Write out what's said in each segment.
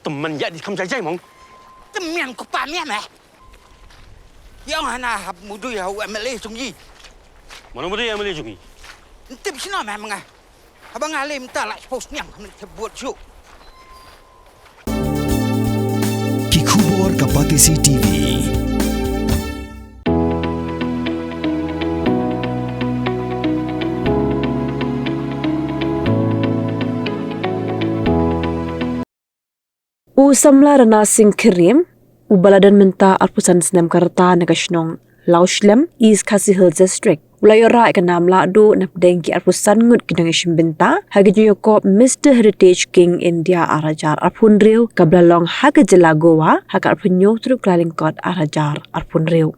teman ya di kamjai mong. Teman ko pa miya meh. Yang hana mudu ya MLA sungji. Mana muda yang boleh jungi? Tip sino meh mga. Abang alim ta la post nyang buat show. Kikubor Kapatisi TV. Samla Ranasing Khyriem baladan menta arpusan senam karta nagashnong Lahduh East Khasi Hills District. Ulayora ikanam Lahduh na pedengki arpusan ngut kidangishim benta hagijuyoko Mr. Heritage King India arajar arpun riu kablalong hagajela Goa haga arpunyo truk lalingkot arajar arpun riu.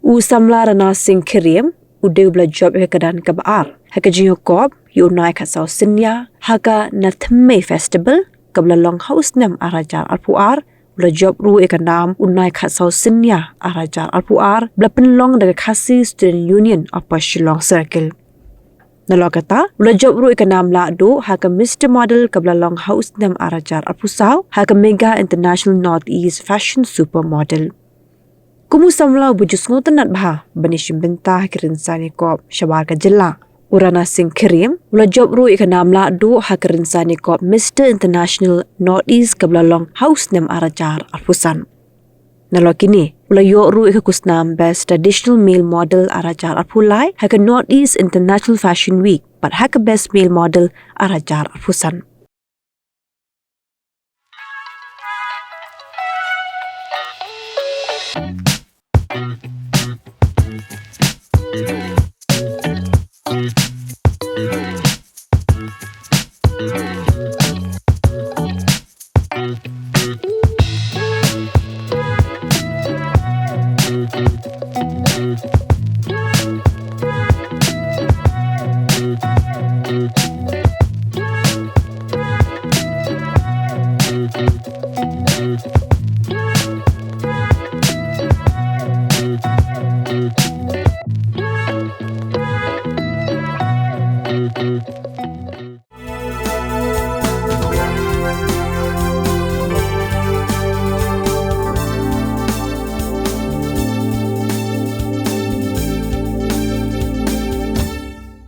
Samla Ranasing Khyriem ude bela job hekadan kabar hagajuyoko yunai kasau sinya haga nathme festival kablalong haus nem arajar arpuar bela job ru ikanam unai kasau sinya arajar arpuar bela penlong daga Khasi Student Union apa Shillong Circle. Nalokata bela job ru ikanam Lahduh haga Mr. Model kablalong haus nem arajar arpusau haga Mega International Northeast Fashion Supermodel. Kumu Samla bujus ngotenat bah banishim bentah kirinsani kop shawarga jela. Ranasing Khyriem ula job ru ikanam Lahduh hakirinsani kop Mr. International Northeast kablalong haus nem arajar arpusan. Nalokini ula yo ru ikakusnam Best Traditional Male Model arajar arpulai haka Northeast International Fashion Week but haka Best Male Model arajar arpusan.